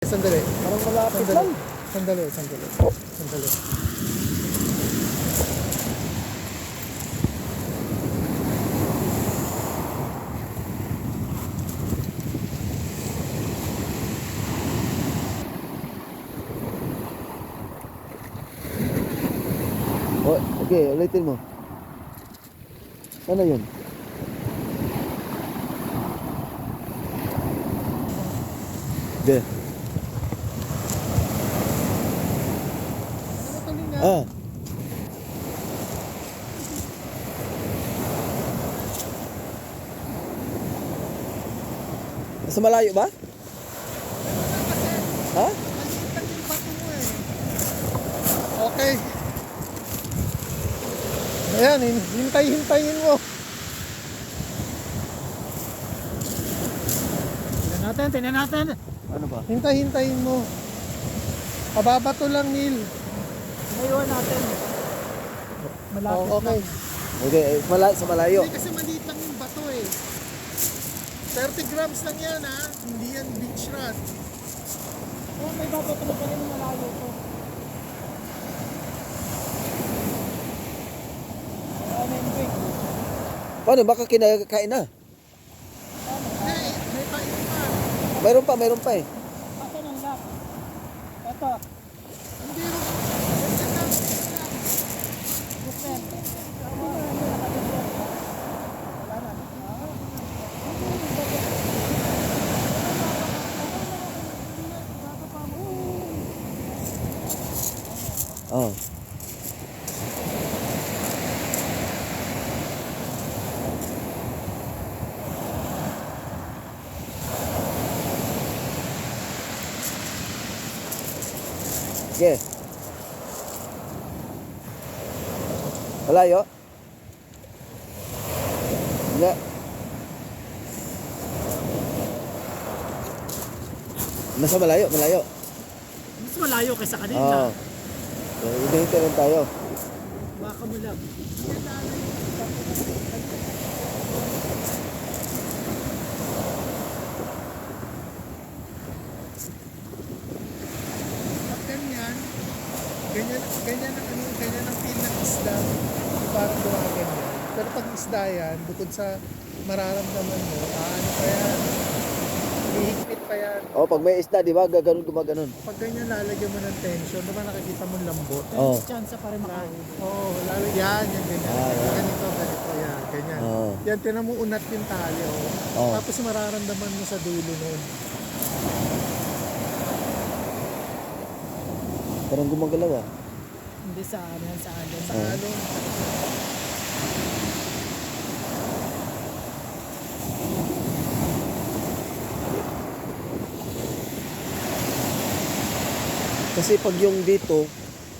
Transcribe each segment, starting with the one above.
Sandali. Parang malapit Sandali. lang. Sandali, sandali. Sandali. Oh, okay, ulitin mo. Ano yun? Okay. Ah. Nasa malayo ba? Ha? Okay. Ayan, hintay-hintayin mo. Tingnan natin. Ano ba? Hintay-hintayin mo. Pababato lang, Neil. Mayuan natin. Malapit Oh, okay. Okay, sa malayo. Hindi kasi maliit lang yung bato eh. 30 grams lang yan ha. Hindi yan beach rat. Oh, may babato na pala yung malayo ko. Paano? Baka kinakain na. Hindi, may pain pa. Mayroon pa eh. Ito ng lock. Ito. Hindi rin. Ganyan lang. Bukmen. Oh. Okay. Malayo? Hindi. Nasa malayo. Mas malayo kaysa Oo. kanina. Hintay rin tayo. Baka mo lang. Pag ganyan, ganyan ang ano, ganyan ang feel ng isda. Yung parang gumaganyan. Pero pag isda yan, bukod sa mararamdaman mo, ano pa yan, hihigpit pa yan. Oh, pag may isda, di ba? Gumaganon. Pag ganyan lalagyan mo ng tension, diba nakikita mo lambot? Oh. Chance pa rin makain. Oo, lalo yan, ganyan. yan. Ganito, yan, ganyan. Oo. Yan, tinan mo unat yung tali, oh. Oo. Tapos mararamdaman mo sa dulo nun. Parang gumagalaw ah. Hindi sa ano yan, sa alon. Sa alon. Kasi pag yung dito,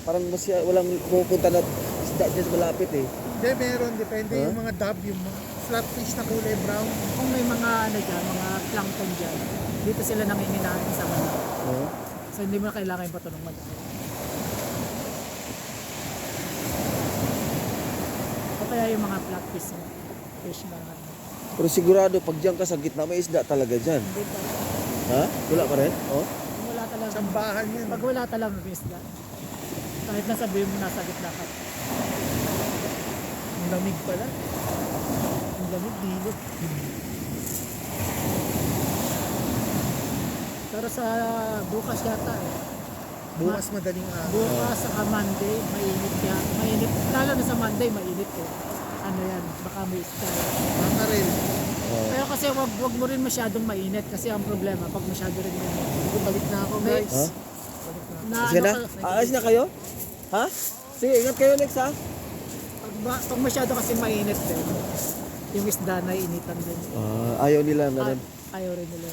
parang walang pupunta na isda dyan sa malapit eh. Hindi, meron. Depende Huh? yung mga dab, yung mga flatfish na kulay brown. Kung may mga ano dyan, mga plankton dyan, dito sila nanginginaan sa mga. Oh. So hindi mo na kailangan yung bato ng malayo. O kaya yung mga flatfish na fish na ano. Pero sigurado pag diyan ka sa gitna, may isda talaga dyan. Hindi pa. Ha? Wala pa rin? Oh? Kung wala talaga. Sambahan yan. Pag wala talaga may isda. Kahit nasabihin mo nasa gitna ka. Ang lamig pala. Ang lamig dilo. Pero sa bukas yata eh. Bukas madaling araw. Bukas saka Monday, mainit yan. Mainit. Lalo na sa Monday, mainit eh. Ano yan, baka may isda. Mga rin. Oh. Pero kasi wag mo rin masyadong mainit kasi ang problema pag masyado rin mainit. Balik na ako, May- guys. Ha? Na, Sige na? ano ka- Aalis na kayo? Ha? Sige, ingat kayo next ha? pag masyado kasi mainit din, yung isda na initan din. Ayaw nila na rin. Ayaw rin nila.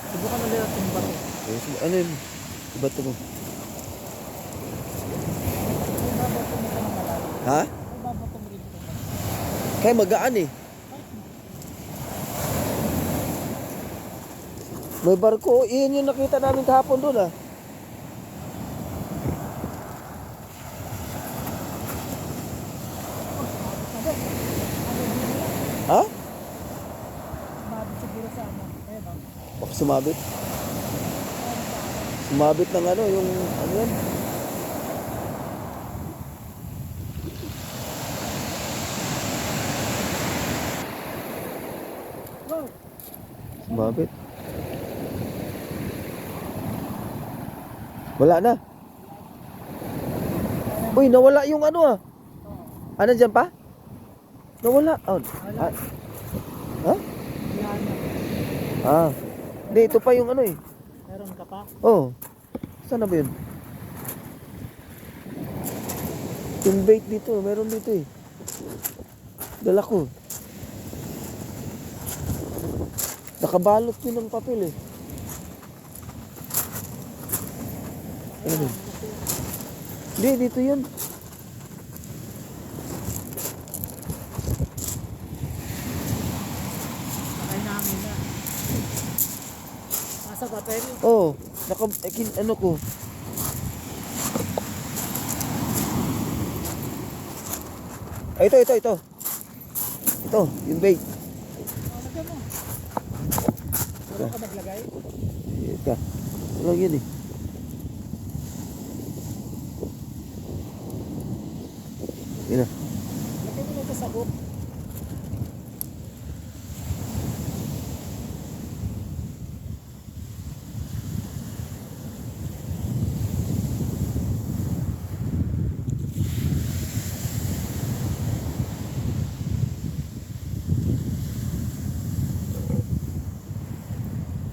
Subukan ulit natin yung bato. Ano yun? Iba ito mo? Babato mo ka ng malayo. Ha? Babato mo rin ito. Kaya magaan eh. May barko. Iyan yung nakita namin kahapon doon ah. Ha? siguro sa ano. Ayan o. Baka sumabit. Sumabit ng ano, yung ano yan. Wow! Sumabit. Wala na. Uy, nawala yung ano ah. Ano dyan pa? Nawala. Oh. Ah. Ha? Wala na. Ah. Hindi, ito pa yung ano eh. Meron ka pa? Oh. Saan na ba yun? Yung bait dito, meron dito eh. Dala ko. Nakabalot yun ng papel eh. Ano yun? Hindi, dito yun. Sakay namin na. Nasa papel. Oh, ano ko. Ay, ito. Ito, yung bait. Oh, lagyan mo. Meron ka maglagay? Ito. Ito lang yun eh. Yun na. Lagyan mo na ito sa book.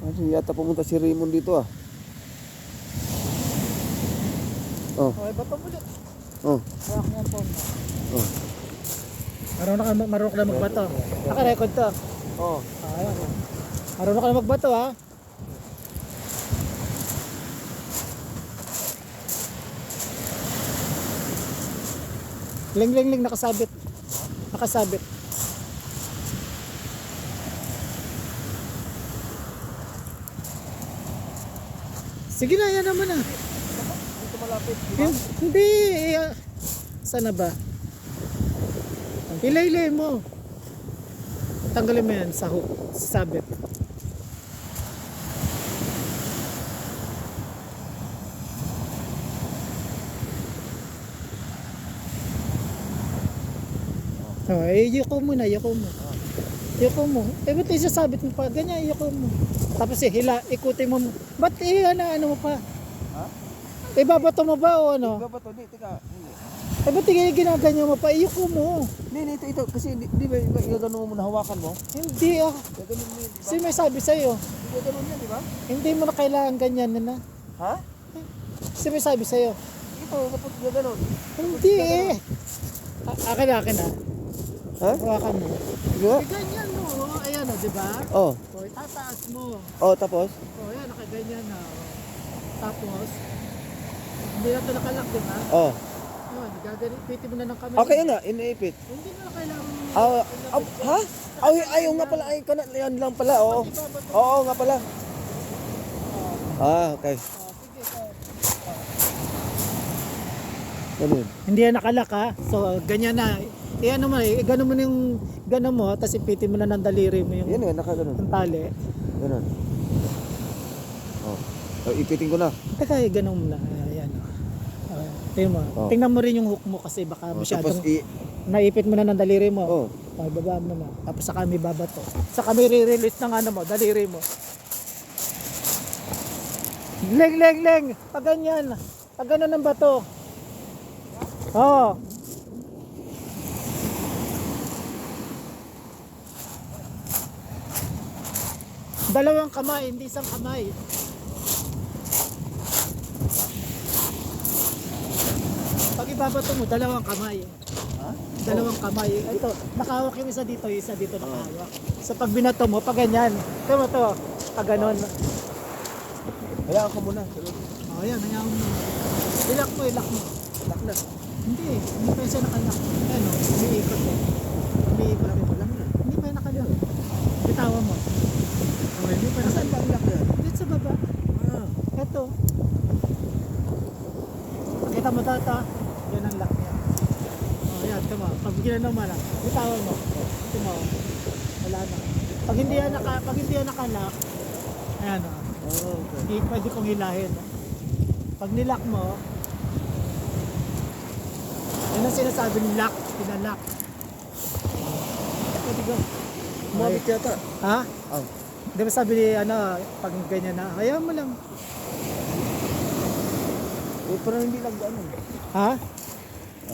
Kasi yata pumunta si Raymond dito ah. Oh, Okay, bato mo ulit. oh, Hawak mo yung phone mo. oh. Marunong ka na magbato. Naka-record to. Oh. Ayan. Marunong ka na magbato ha. Ling, nakasabit. Nakasabit. Sige na, yan naman na. Dito malapit. Hindi. Sana ba? Ilay mo. Tanggalin mo yan sa hook, sa sabit. Oh, yuko mo na, yuko mo. Yuko mo. Ba't isasabit mo pa? Ganyan, yuko mo. Tapos ikutin mo. Ba't ano mo pa? Ha? Ibabato mo ba o ano? Iba ba to? Di, teka. Ba't ginaganyan mo pa? Yuko mo. Hindi, ito. Kasi di ba yung gano'n mo nahawakan mo? Hindi ah. Gano'n mo yun, di ba? Kasi may sabi sa'yo. Hindi gano'n yan, di ba? Hindi mo na kailangan ganyan na. Ha? Kasi may sabi sa'yo. Ito, kapag gano'n. Hindi eh. Akin na. Ha? Hawakan mo. Di ba? Ganyan mo. Ayan o, di ba? Oh. O, tataas mo. Oh, tapos? O, ayan, nakaganyan na. Tapos, hindi na ito nakalak, di ba? Oh. O, piti mo na ng kamay. Okay nga, iniipit. Hindi mo na kailangan. Ha? Ayaw nga pala. Ay, yan lang pala. Oo. Oo nga pala. Ah, okay. Sige, Ganun. hindi yan nakalak ha. So, ganyan na. Ano mo gano'n mo na yung gano'n mo, tapos ipitin mo na ng daliri mo yung Yan nga, nakaganon. tali. Ganun. Oh. Oh, ipitin ko na. Teka, gano'n mo na. Ayan o. Tingnan mo. Oh. Tingnan mo rin yung hook mo kasi baka Oh, masyadong tapos naipit mo na ng daliri mo. Oh. Okay, babaan mo na. Tapos saka may babato. Saka may re-release ng ano mo, daliri mo. Leng. Pag ganyan. Pag ganun ang bato. Oo. Dalawang kamay, hindi isang kamay. Pag ibabato mo, dalawang kamay. Ha? Dalawang kamay. Ito, nakahawak yung isa dito nakahawak. So pag binato mo, pag ganyan. Ito mo to, pag ganon. Hayaan ko muna. O yan, hayaan mo. Ilak mo. Lock na. Hindi pa siya nakalak. Ano, umiikot eh. Umiikot eh. Hindi pa yung nakalak. Bitawan mo. Okay, hindi pa Saan nakalak. ba ang lock na yan? Dito sa baba. Ah. Ito. Pakita mo tata. Yan ang lock niya. O yan, tama. Pag ginano mo lang. Bitawan mo. Ito mo. Wala na. Pag hindi yan naka-lock, ayan o. Oh, okay. Pwede kong hilahin. Pag nilock mo, yun ang sinasabi ni lock, pinalock. Pwede ko. Umabit yata. Ha? Oh. Di ba sabi ni pag ganyan na, hayaan mo lang. Eh, parang hindi lang ano. Ha?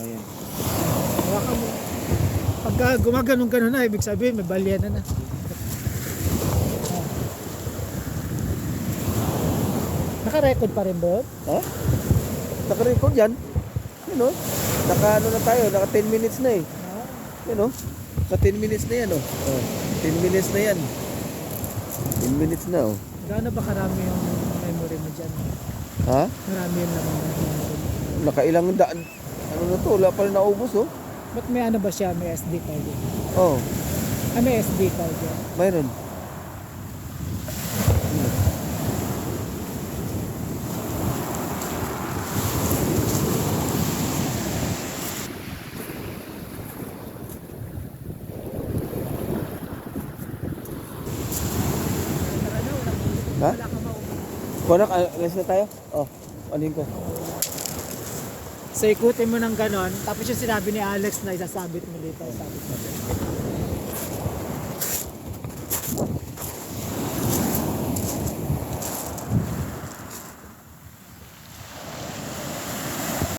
Ayan. Hawakan mo. Pagka gumaganon-ganon na, ibig sabihin may balya na. Naka-record pa rin ba? Ha? Naka-record yan. Yun o. Naka ano na tayo, naka 10 minutes na eh. Yun o. Naka 10 minutes na yan o. Oh. 10 minutes na yan. 10 minutes na o. Gaano ba karami yung memory mo dyan? Ha? Marami yung laman ng memory mo. Nakailang daan. Ano na to, wala pa rin naubos oh. Ba't may ano ba siya? May SD card yun? Oh, May SD card yun? mayroon. Ha? Konak, alas na tayo? Oh, anin ko. So ikutin mo ng ganon, tapos yung sinabi ni Alex na isasabit mo dito, isasabit mo dito.